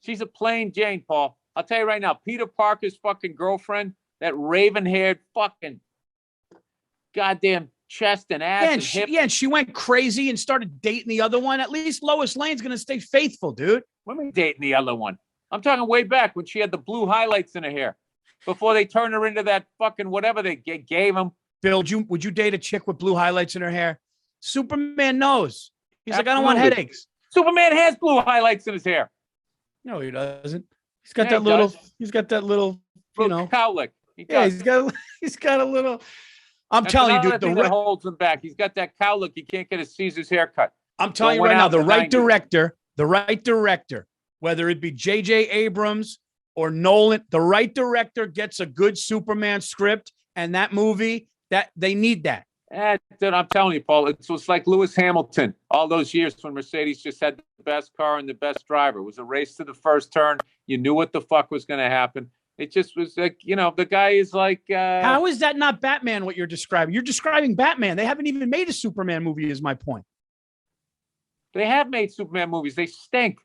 [SPEAKER 2] She's a plain Jane, Paul. I'll tell you right now, Peter Parker's fucking girlfriend, that raven-haired fucking goddamn chest and ass and hip.
[SPEAKER 1] Yeah, and she went crazy and started dating the other one. At least Lois Lane's going to stay faithful, dude.
[SPEAKER 2] What am I dating the other one? I'm talking way back when she had the blue highlights in her hair. Before they turned her into that fucking whatever they gave him.
[SPEAKER 1] Bill, would you date a chick with blue highlights in her hair? Superman knows. He's
[SPEAKER 2] Absolutely.
[SPEAKER 1] like, I don't want headaches.
[SPEAKER 2] Superman has blue highlights in his hair.
[SPEAKER 1] No, he doesn't. He's got that little, you know,
[SPEAKER 2] cowlick.
[SPEAKER 1] Yeah, he's got a little. That's telling you, dude,
[SPEAKER 2] the that holds him back. He's got that cowlick. He can't get his Caesar's haircut.
[SPEAKER 1] I'm telling you right now, the right director, whether it be J.J. Abrams or Nolan, the right director gets a good Superman script, and that movie, that they need that.
[SPEAKER 2] Dude, I'm telling you, Paul, it's like Lewis Hamilton all those years when Mercedes just had the best car and the best driver. It was a race to the first turn. You knew what the fuck was going to happen. It just was like, you know, the guy is like.
[SPEAKER 1] How is that not Batman, what you're describing? You're describing Batman. They haven't even made a Superman movie, is my point.
[SPEAKER 2] They have made Superman movies. They stink.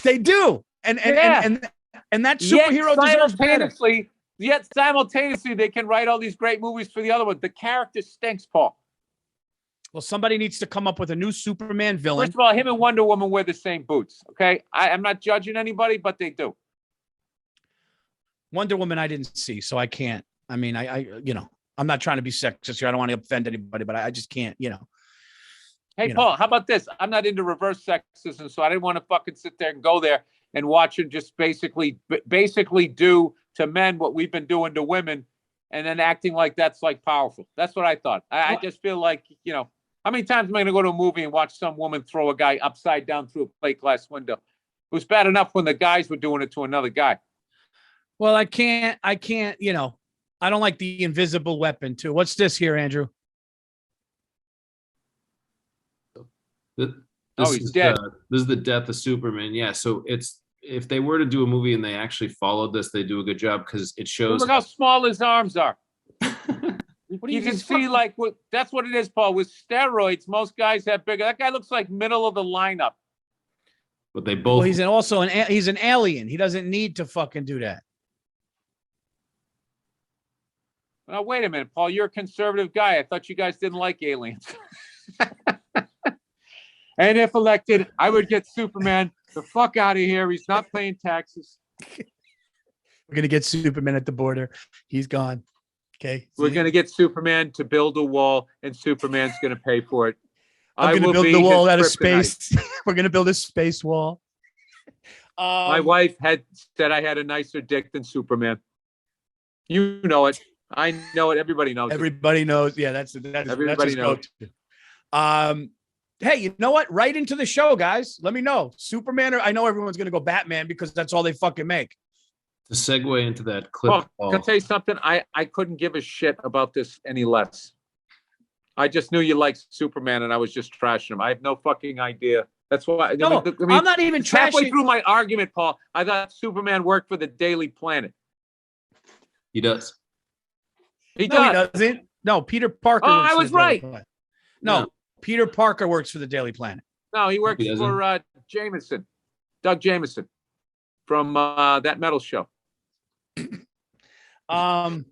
[SPEAKER 1] They do. And that superhero deserves better.
[SPEAKER 2] Yet simultaneously, they can write all these great movies for the other one. The character stinks, Paul.
[SPEAKER 1] Well, somebody needs to come up with a new Superman villain.
[SPEAKER 2] First of all, him and Wonder Woman wear the same boots. Okay, I'm not judging anybody, but they do.
[SPEAKER 1] Wonder Woman, I didn't see, so I can't. I mean, I'm not trying to be sexist here. I don't want to offend anybody, but I just can't.
[SPEAKER 2] Hey, Paul, how about this? I'm not into reverse sexism, so I didn't want to fucking sit there and go there and watch it just basically do to men what we've been doing to women, and then acting like that's like powerful. That's what I thought. I just feel like, how many times am I going to go to a movie and watch some woman throw a guy upside down through a plate glass window? It was bad enough when the guys were doing it to another guy.
[SPEAKER 1] Well, I can't, I don't like the invisible weapon too. What's this here, Andrew?
[SPEAKER 2] He's dead.
[SPEAKER 4] This is the death of Superman. Yeah. So if they were to do a movie and they actually followed this, they do a good job because it shows.
[SPEAKER 2] Look how small his arms are. You can see that's what it is, Paul. With steroids, most guys have bigger. That guy looks like middle of the lineup.
[SPEAKER 4] But they both.
[SPEAKER 1] Well, he's an alien. He doesn't need to fucking do that.
[SPEAKER 2] Now, wait a minute, Paul. You're a conservative guy. I thought you guys didn't like aliens. And if elected, I would get Superman the fuck out of here. He's not paying taxes.
[SPEAKER 1] We're gonna get Superman at the border. He's gone. Okay.
[SPEAKER 2] We're gonna get Superman to build a wall, and Superman's gonna pay for it.
[SPEAKER 1] I'm gonna build the wall out of space. We're gonna build a space wall.
[SPEAKER 2] My wife had said I had a nicer dick than Superman. You know it. I know it. Everybody knows.
[SPEAKER 1] Everybody knows. Yeah, that's
[SPEAKER 2] everybody knows.
[SPEAKER 1] Hey, you know what? Right into the show, guys. Let me know. Superman, or I know everyone's going to go Batman because that's all they fucking make.
[SPEAKER 4] To segue into that clip.
[SPEAKER 2] Well, can I tell you something? I couldn't give a shit about this any less. I just knew you liked Superman and I was just trashing him. I have no fucking idea. That's why.
[SPEAKER 1] No, I'm not even
[SPEAKER 2] halfway
[SPEAKER 1] trashing.
[SPEAKER 2] through my argument, Paul. I thought Superman worked for the Daily Planet.
[SPEAKER 4] He does.
[SPEAKER 2] He
[SPEAKER 1] No, he
[SPEAKER 2] does.
[SPEAKER 1] doesn't. No, Peter Parker.
[SPEAKER 2] Oh,
[SPEAKER 1] works
[SPEAKER 2] I
[SPEAKER 1] for
[SPEAKER 2] was
[SPEAKER 1] the Daily
[SPEAKER 2] right.
[SPEAKER 1] Planet. No, Peter Parker works for the Daily Planet.
[SPEAKER 2] No, he works
[SPEAKER 4] doesn't.
[SPEAKER 2] for Jameson, Doug Jameson, from that metal show.
[SPEAKER 1] And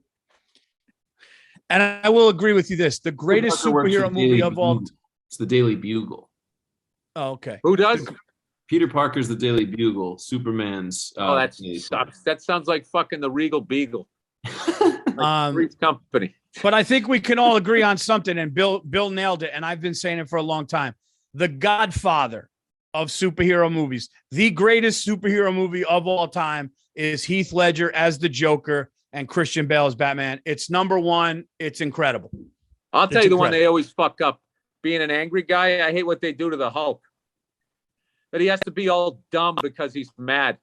[SPEAKER 1] I will agree with you this. The greatest
[SPEAKER 4] Parker works for
[SPEAKER 1] superhero
[SPEAKER 4] the Daily
[SPEAKER 1] movie of all.
[SPEAKER 4] Bugle. It's the Daily Bugle.
[SPEAKER 1] Oh, okay.
[SPEAKER 2] Who does?
[SPEAKER 4] Peter Parker's the Daily Bugle. Superman's.
[SPEAKER 2] Oh, that sounds like fucking the Regal Beagle. Three's Company.
[SPEAKER 1] But I think we can all agree on something, and Bill nailed it, and I've been saying it for a long time. The Godfather of superhero movies, the greatest superhero movie of all time, is Heath Ledger as the Joker and Christian Bale as Batman. It's number one. It's incredible.
[SPEAKER 2] I'll tell you the one they always fuck up. Being an angry guy, I hate what they do to the Hulk. That he has to be all dumb because he's mad.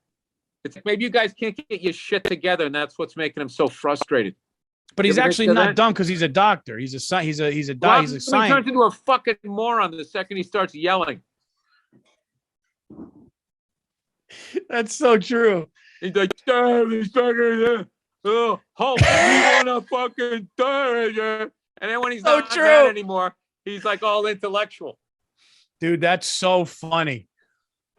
[SPEAKER 2] It's like maybe you guys can't get your shit together, and that's what's making him so frustrated.
[SPEAKER 1] But he's actually not dumb because he's a doctor. He's a scientist.
[SPEAKER 2] He turns into a fucking moron the second he starts yelling.
[SPEAKER 1] That's so true.
[SPEAKER 2] He's like, damn, he's fucking Hulk, you wanna fucking die? And then when he's not mad anymore, he's like all intellectual.
[SPEAKER 1] Dude, that's so funny.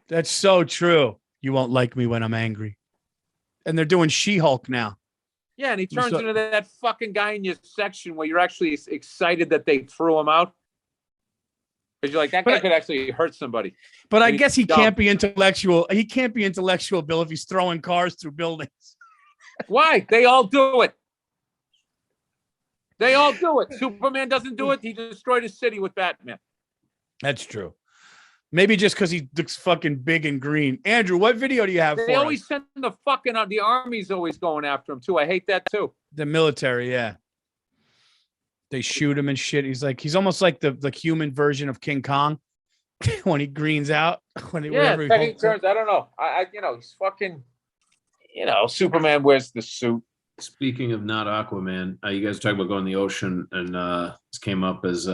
[SPEAKER 1] That's so true. You won't like me when I'm angry. And they're doing She-Hulk now.
[SPEAKER 2] Yeah, and he turns into that fucking guy in your section where you're actually excited that they threw him out. Because you're like, that guy could actually hurt somebody.
[SPEAKER 1] But I guess he can't be intellectual. He can't be intellectual, Bill, if he's throwing cars through buildings.
[SPEAKER 2] Why? They all do it. They all do it. Superman doesn't do it. He destroyed a city with Batman.
[SPEAKER 1] That's true. Maybe just because he looks fucking big and green. Andrew, what video do you have for us?
[SPEAKER 2] They always send the fucking the army's always going after him too. I hate that too.
[SPEAKER 1] The military, yeah. They shoot him and shit. He's almost like the human version of King Kong when he greens out. When he
[SPEAKER 2] turns. I don't know. He's fucking. Superman wears the suit.
[SPEAKER 4] Speaking of not Aquaman, you guys talking about going in the ocean, and this came up as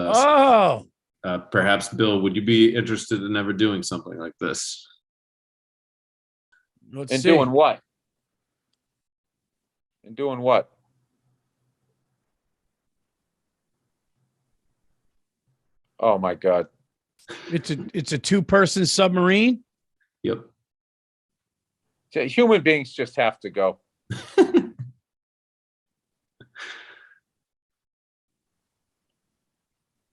[SPEAKER 4] perhaps, Bill, would you be interested in ever doing something like this?
[SPEAKER 2] Doing what? And doing what? Oh my God!
[SPEAKER 1] It's a 2-person submarine.
[SPEAKER 4] Yep.
[SPEAKER 2] Human beings just have to go.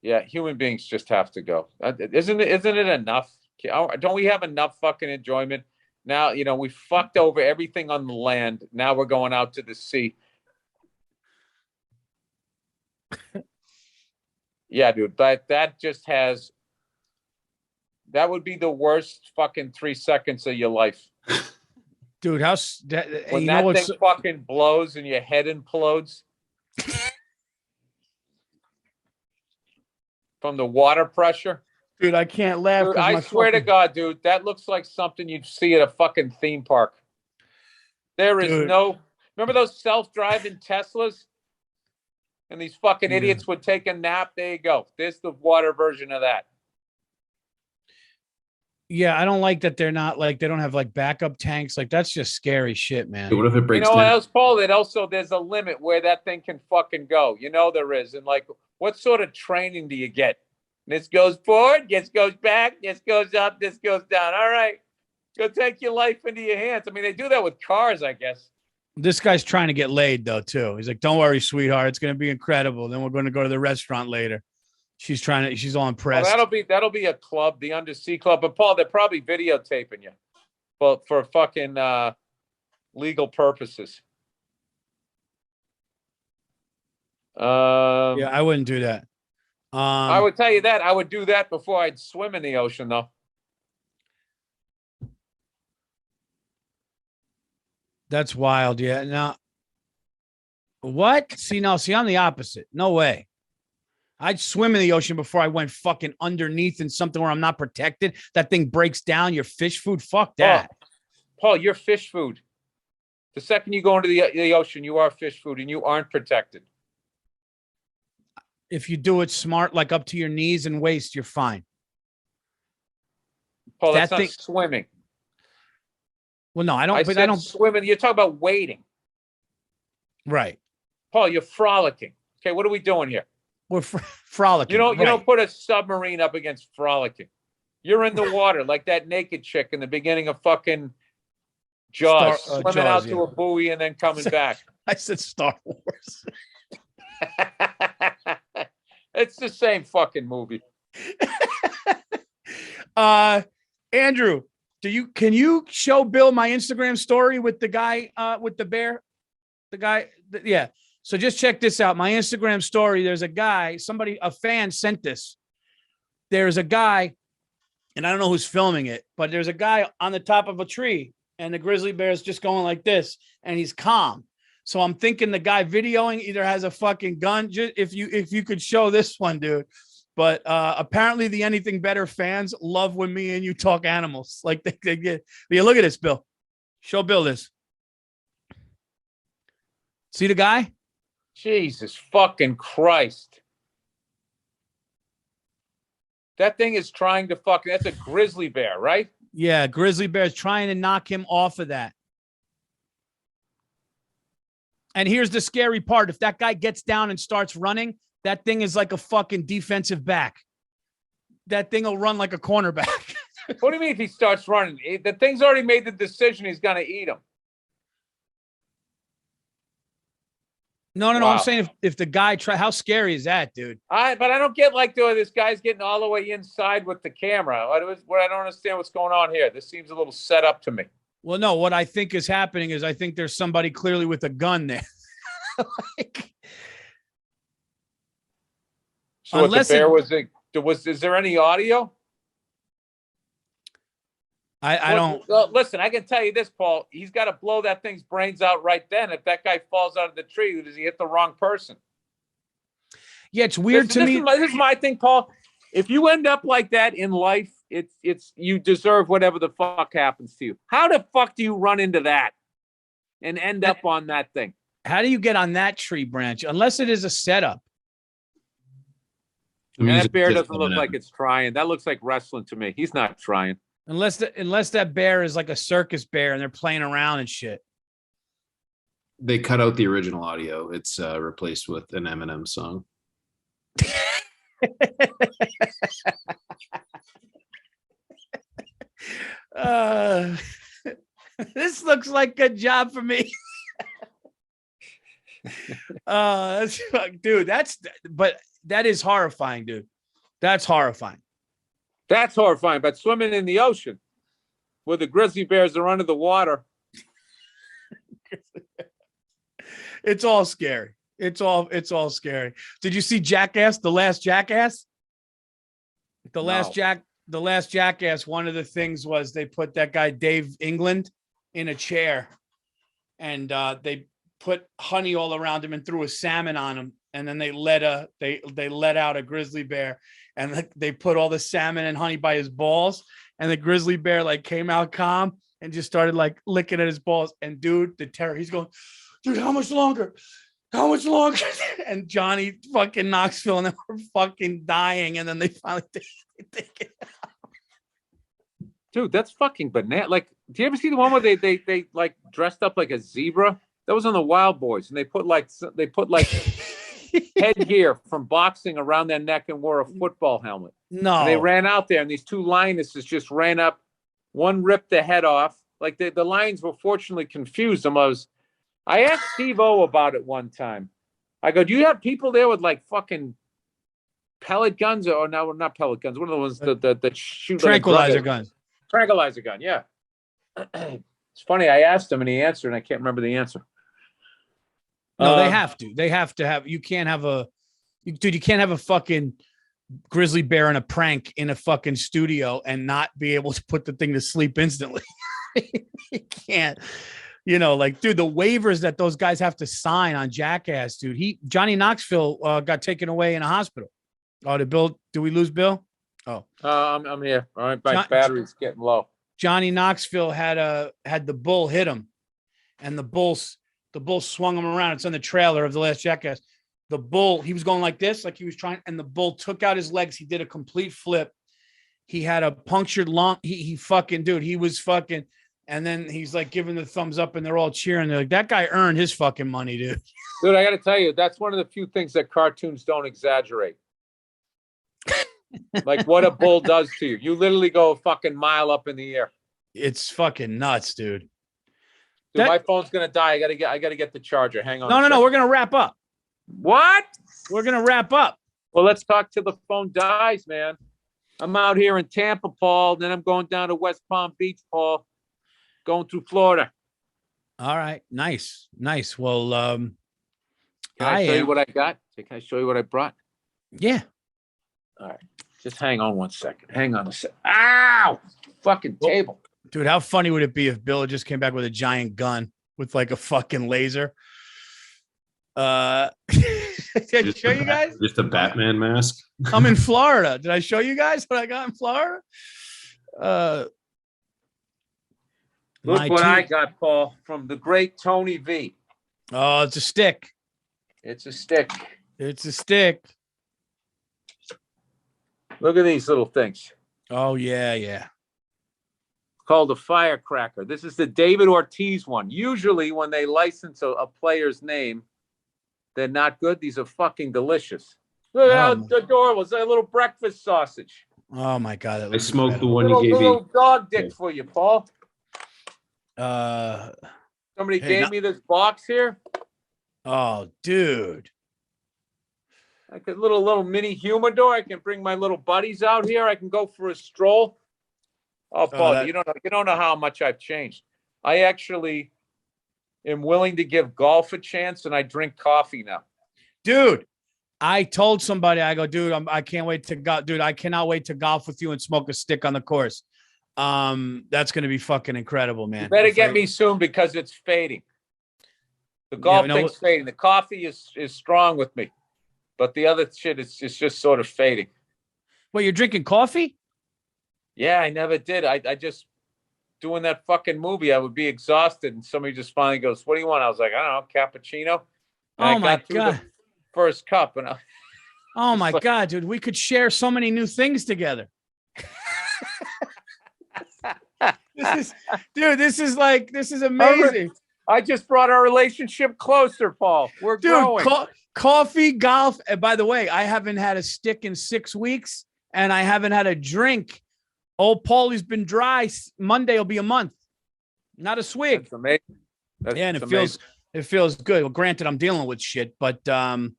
[SPEAKER 2] Yeah, human beings just have to go. Isn't it enough? Don't we have enough fucking enjoyment? Now, we fucked over everything on the land. Now we're going out to the sea. Yeah, dude, that just has. That would be the worst fucking 3 seconds of your life.
[SPEAKER 1] Dude,
[SPEAKER 2] when that thing fucking blows and your head implodes. From the water pressure.
[SPEAKER 1] Dude, I can't laugh.
[SPEAKER 2] Dude, I swear to God, dude, that looks like something you'd see at a fucking theme park. There is remember those self-driving Teslas? And these fucking idiots would take a nap. There you go. There's the water version of that.
[SPEAKER 1] Yeah, I don't like that they're not they don't have backup tanks. That's just scary shit, man.
[SPEAKER 4] What if it breaks
[SPEAKER 2] down?
[SPEAKER 4] What
[SPEAKER 2] else, Paul? There's a limit where that thing can fucking go. There is. And what sort of training do you get? This goes forward, this goes back, this goes up, this goes down. All right. Go take your life into your hands. I mean, they do that with cars, I guess.
[SPEAKER 1] This guy's trying to get laid, though, too. He's like, don't worry, sweetheart. It's going to be incredible. Then we're going to go to the restaurant later. She's all impressed.
[SPEAKER 2] Well, that'll be a club, the Undersea Club. But, Paul, they're probably videotaping you for fucking legal purposes.
[SPEAKER 1] Yeah, I wouldn't do that.
[SPEAKER 2] I would tell you that. I would do that before I'd swim in the ocean, though.
[SPEAKER 1] That's wild. Yeah. Now, what? See, I'm the opposite. No way. I'd swim in the ocean before I went fucking underneath in something where I'm not protected. That thing breaks down your fish food. Fuck that.
[SPEAKER 2] Paul, you're fish food. The second you go into the ocean, you are fish food and you aren't protected.
[SPEAKER 1] If you do it smart, up to your knees and waist, you're fine.
[SPEAKER 2] Paul, that's
[SPEAKER 1] That
[SPEAKER 2] not
[SPEAKER 1] thing-
[SPEAKER 2] swimming.
[SPEAKER 1] Well, no, I don't.
[SPEAKER 2] I
[SPEAKER 1] But
[SPEAKER 2] said
[SPEAKER 1] I don't.
[SPEAKER 2] swimming. You're talking about wading.
[SPEAKER 1] Right.
[SPEAKER 2] Paul, you're frolicking. Okay, what are we doing here?
[SPEAKER 1] We're frolicking.
[SPEAKER 2] You
[SPEAKER 1] right.
[SPEAKER 2] don't put a submarine up against frolicking. You're in the water like that naked chick in the beginning of fucking Jaws, swimming
[SPEAKER 1] Jaws,
[SPEAKER 2] out
[SPEAKER 1] yeah.
[SPEAKER 2] to a buoy and then coming back.
[SPEAKER 1] I said Star Wars.
[SPEAKER 2] It's the same fucking movie.
[SPEAKER 1] Andrew, can you show Bill my Instagram story with the guy with the bear? The guy, yeah. So just check this out. My Instagram story, there's a guy, a fan sent this. There's a guy, and I don't know who's filming it, but there's a guy on the top of a tree, and the grizzly bear is just going like this, and he's calm. So I'm thinking the guy videoing either has a fucking gun. Just if you could show this one, dude. But apparently the Anything Better fans love when me and you talk animals. Like they get. Yeah, look at this, Bill. Show Bill this. See the guy?
[SPEAKER 2] Jesus fucking Christ. That thing is trying to fucking, that's a grizzly bear, right?
[SPEAKER 1] Yeah, grizzly bear is trying to knock him off of that. And here's the scary part. If that guy gets down and starts running, that thing is like a fucking defensive back. That thing will run like a cornerback.
[SPEAKER 2] What do you mean if he starts running? The thing's already made the decision he's going to eat him.
[SPEAKER 1] No.
[SPEAKER 2] Wow.
[SPEAKER 1] I'm saying if the guy how scary is that, dude?
[SPEAKER 2] But I don't get like this guy's getting all the way inside with the camera. I don't understand what's going on here. This seems a little set up to me.
[SPEAKER 1] Well, no, what I think is happening is I think there's somebody clearly with a gun there.
[SPEAKER 2] So unless the bear is there any audio?
[SPEAKER 1] I don't.
[SPEAKER 2] Listen, I can tell you this, Paul. He's got to blow that thing's brains out right then. If that guy falls out of the tree, does he hit the wrong person?
[SPEAKER 1] Yeah, it's weird to me.
[SPEAKER 2] This is my thing, Paul. If you end up like that in life, it's you deserve whatever the fuck happens to you. How the fuck do you run into that and end up on that thing?
[SPEAKER 1] How do you get on that tree branch? Unless it is a setup.
[SPEAKER 2] And that bear doesn't look like it's trying. That looks like wrestling to me. He's not trying.
[SPEAKER 1] Unless that bear is like a circus bear and they're playing around and shit.
[SPEAKER 4] They cut out the original audio. It's replaced with an Eminem song.
[SPEAKER 1] This looks like a job for me. Dude, but that is horrifying, dude. That's horrifying.
[SPEAKER 2] That's horrifying. But swimming in the ocean where the grizzly bears are under the water.
[SPEAKER 1] It's all scary. It's all scary. Did you see Jackass, the last Jackass? The last Jackass, one of the things was they put that guy Dave England in a chair and they put honey all around him and threw a salmon on him. And then they let out a grizzly bear and they put all the salmon and honey by his balls. And the grizzly bear like came out calm and just started like licking at his balls. And dude, the terror, he's going, dude, how much longer? How much longer? And Johnny fucking Knoxville and they were fucking dying. And then they finally take it out.
[SPEAKER 2] Dude, that's fucking banana. Like, do you ever see the one where they like dressed up like a zebra? That was on the Wild Boys, and they put like headgear from boxing around their neck and wore a football helmet.
[SPEAKER 1] No,
[SPEAKER 2] and they ran out there, and these two lionesses just ran up. One ripped the head off. Like the lions were fortunately confused. I asked Steve O about it one time. I go, do you have people there with like fucking pellet guns or no, not pellet guns? One of the ones that shoot
[SPEAKER 1] tranquilizer guns.
[SPEAKER 2] Tranquilizer gun, yeah. It's funny. I asked him and he answered, and I can't remember the answer.
[SPEAKER 1] No, they have to. They have to have. You can't have you can't have a fucking grizzly bear in a prank in a fucking studio and not be able to put the thing to sleep instantly. You can't. You know, like, dude, the waivers that those guys have to sign on Jackass, dude. Johnny Knoxville got taken away in a hospital. Oh, did we lose Bill? Oh,
[SPEAKER 2] I'm here. All right, my battery's getting low.
[SPEAKER 1] Johnny Knoxville had the bull hit him, and the bull swung him around. It's on the trailer of the last Jackass. The bull, he was going like this, like he was trying, and the bull took out his legs. He did a complete flip, He had a punctured lung. He fucking, dude, he was fucking, and then he's like giving the thumbs up and they're all cheering. They're like, that guy earned his fucking money, dude.
[SPEAKER 2] Dude, I got to tell you, that's one of the few things that cartoons don't exaggerate. Like what a bull does to you. You literally go a fucking mile up in the air.
[SPEAKER 1] It's fucking nuts, dude.
[SPEAKER 2] Dude, my phone's gonna die. I gotta get the charger. Hang on.
[SPEAKER 1] No. We're gonna wrap up.
[SPEAKER 2] What?
[SPEAKER 1] We're gonna wrap up.
[SPEAKER 2] Well, let's talk till the phone dies, man. I'm out here in Tampa, Paul. Then I'm going down to West Palm Beach, Paul. Going through Florida.
[SPEAKER 1] All right. Nice. Well,
[SPEAKER 2] can I show you what I got? Can I show you what I brought?
[SPEAKER 1] Yeah.
[SPEAKER 2] All right. Just hang on one second. Hang on a sec. Ow! Fucking table.
[SPEAKER 1] Dude, how funny would it be if Bill just came back with a giant gun with like a fucking laser? Did I show you guys?
[SPEAKER 4] Just a Batman mask.
[SPEAKER 1] I'm in Florida. Did I show you guys what I got in Florida?
[SPEAKER 2] Look what I got, Paul, from the great Tony V.
[SPEAKER 1] Oh, it's a stick.
[SPEAKER 2] It's a stick.
[SPEAKER 1] It's a stick.
[SPEAKER 2] Look at these little things.
[SPEAKER 1] Oh, yeah.
[SPEAKER 2] Called a firecracker. This is the David Ortiz one. Usually when they license a player's name, they're not good. These are fucking delicious. Look how adorable. It's like a little breakfast sausage.
[SPEAKER 1] Oh, my God.
[SPEAKER 4] I smoked the one you gave me.
[SPEAKER 2] Little dog dick for you, Paul. Somebody gave me this box here.
[SPEAKER 1] Oh, dude.
[SPEAKER 2] Like a little mini humidor. I can bring my little buddies out here. I can go for a stroll. Oh, Paul, you don't know how much I've changed. I actually am willing to give golf a chance, and I drink coffee now.
[SPEAKER 1] Dude, I told somebody, I go, dude, I can't wait to go. Dude, I cannot wait to golf with you and smoke a stick on the course. That's going to be fucking incredible, man.
[SPEAKER 2] You better get me soon because it's fading. The golf thing's fading. The coffee is strong with me, but the other shit is just sort of fading.
[SPEAKER 1] Well, you're drinking coffee?
[SPEAKER 2] Yeah, I never did. I just doing that fucking movie. I would be exhausted, and somebody just finally goes, "What do you want?" I was like, "I don't know, cappuccino." And
[SPEAKER 1] oh my God!
[SPEAKER 2] First cup, and
[SPEAKER 1] oh my God, dude, we could share so many new things together. This is amazing.
[SPEAKER 2] I just brought our relationship closer, Paul. We're growing.
[SPEAKER 1] Coffee, golf. And by the way, I haven't had a stick in 6 weeks, and I haven't had a drink. Old Paulie's been dry. Monday will be a month. Not a swig.
[SPEAKER 2] That's amazing.
[SPEAKER 1] And it feels good. Well, granted, I'm dealing with shit, but all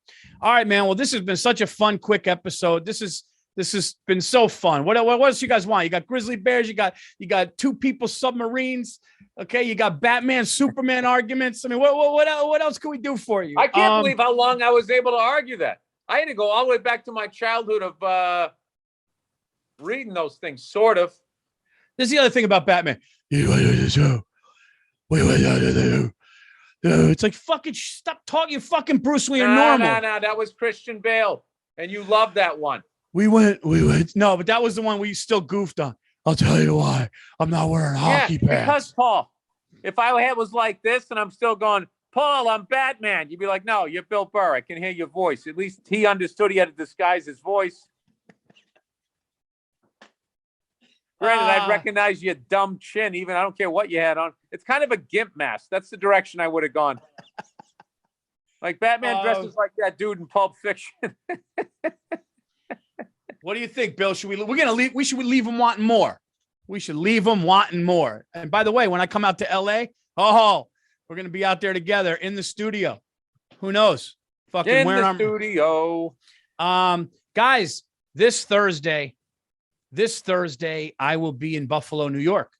[SPEAKER 1] right, man. Well, this has been such a fun, quick episode. This has been so fun. What else you guys want? You got grizzly bears. You got two people submarines. Okay, you got Batman, Superman arguments. I mean, what else can we do for you?
[SPEAKER 2] I can't believe how long I was able to argue that. I had to go all the way back to my childhood of reading those things, sort of.
[SPEAKER 1] This is the other thing about Batman. It's like fucking stop talking. You fucking Bruce Lee are normal.
[SPEAKER 2] No. That was Christian Bale, and you love that one.
[SPEAKER 1] We went. No, but that was the one we still goofed on. I'll tell you why. I'm not wearing hockey pants.
[SPEAKER 2] Because Paul, if I was like this and I'm still going, Paul, I'm Batman, you'd be like, no, you're Bill Burr. I can hear your voice. At least he understood he had to disguise his voice. Granted, I'd recognize your dumb chin. Even I don't care what you had on. It's kind of a gimp mask. That's the direction I would have gone. Like Batman dresses like that dude in Pulp Fiction.
[SPEAKER 1] What do you think, Bill? Should we should leave him wanting more? We should leave him wanting more. And by the way, when I come out to LA, we're gonna be out there together in the studio. Who knows? Fucking
[SPEAKER 2] in
[SPEAKER 1] wearing
[SPEAKER 2] the
[SPEAKER 1] our
[SPEAKER 2] studio.
[SPEAKER 1] Guys, this Thursday, I will be in Buffalo, New York.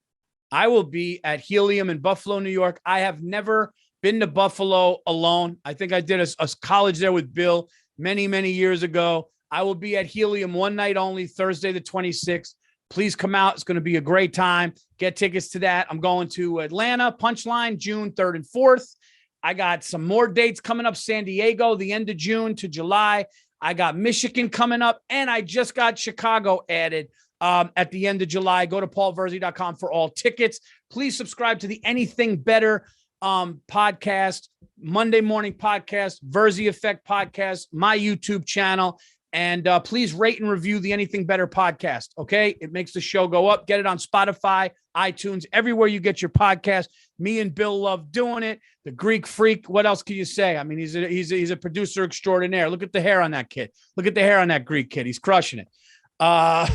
[SPEAKER 1] I will be at Helium in Buffalo, New York. I have never been to Buffalo alone. I think I did a college there with Bill many, many years ago. I will be at Helium one night only, Thursday the 26th. Please come out. It's going to be a great time. Get tickets to that. I'm going to Atlanta, Punchline, June 3rd and 4th. I got some more dates coming up. San Diego, the end of June to July. I got Michigan coming up, and I just got Chicago added at the end of July. Go to paulvirzi.com for all tickets. Please subscribe to the Anything Better podcast, Monday morning podcast, Virzi Effect podcast, my YouTube channel. And please rate and review the Anything Better podcast. Okay. It makes the show go up. Get it on Spotify, iTunes, everywhere you get your podcast. Me and Bill love doing it. The Greek freak. What else can you say? I mean, he's a producer extraordinaire. Look at the hair on that kid. Look at the hair on that Greek kid. He's crushing it. Got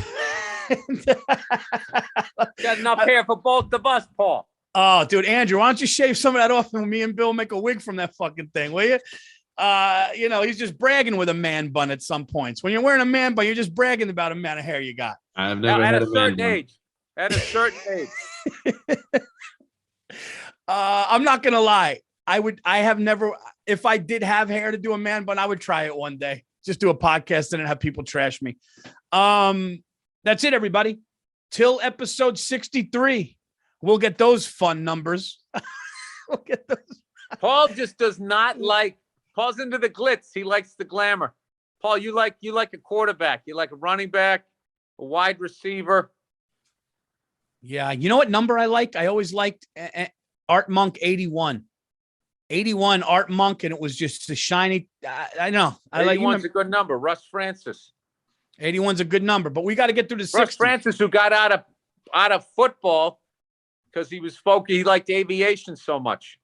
[SPEAKER 2] enough hair for both of us, Paul.
[SPEAKER 1] Oh, dude, Andrew, why don't you shave some of that off and me and Bill make a wig from that fucking thing, will you? He's just bragging with a man bun at some points. When you're wearing a man bun, you're just bragging about a amount of hair you got.
[SPEAKER 4] I've never had
[SPEAKER 2] at a certain
[SPEAKER 4] man
[SPEAKER 2] age. At a certain age.
[SPEAKER 1] I'm not gonna lie. I have never, if I did have hair to do a man bun, I would try it one day. Just do a podcast and then have people trash me. That's it, everybody. Till episode 63. We'll get those fun numbers. We'll get those.
[SPEAKER 2] Paul just does not like. Paul's into the glitz. He likes the glamour. Paul, you like a quarterback. You like a running back, a wide receiver.
[SPEAKER 1] Yeah. You know what number I liked? I always liked Art Monk 81. 81 Art Monk, and it was just a shiny. I know.
[SPEAKER 2] 81's a good number. Russ Francis.
[SPEAKER 1] 81's a good number, but we got to get through the 60s.
[SPEAKER 2] Russ Francis, who got out of football because he liked aviation so much.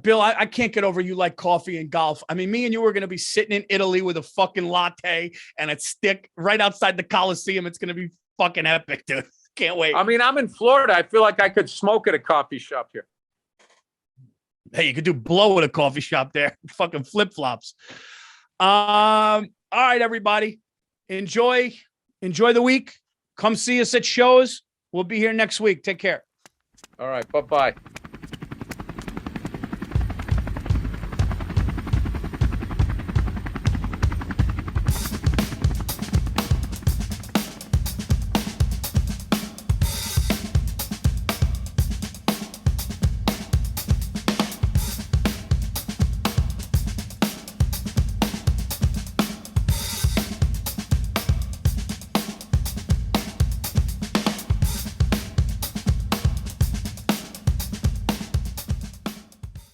[SPEAKER 1] Bill, I can't get over you like coffee and golf. I mean, me and you are going to be sitting in Italy with a fucking latte and a stick right outside the Coliseum. It's going to be fucking epic, dude. Can't wait.
[SPEAKER 2] I mean, I'm in Florida. I feel like I could smoke at a coffee shop here.
[SPEAKER 1] Hey, you could do blow at a coffee shop there. Fucking flip-flops. All right, everybody. Enjoy the week. Come see us at shows. We'll be here next week. Take care.
[SPEAKER 2] All right. Bye-bye.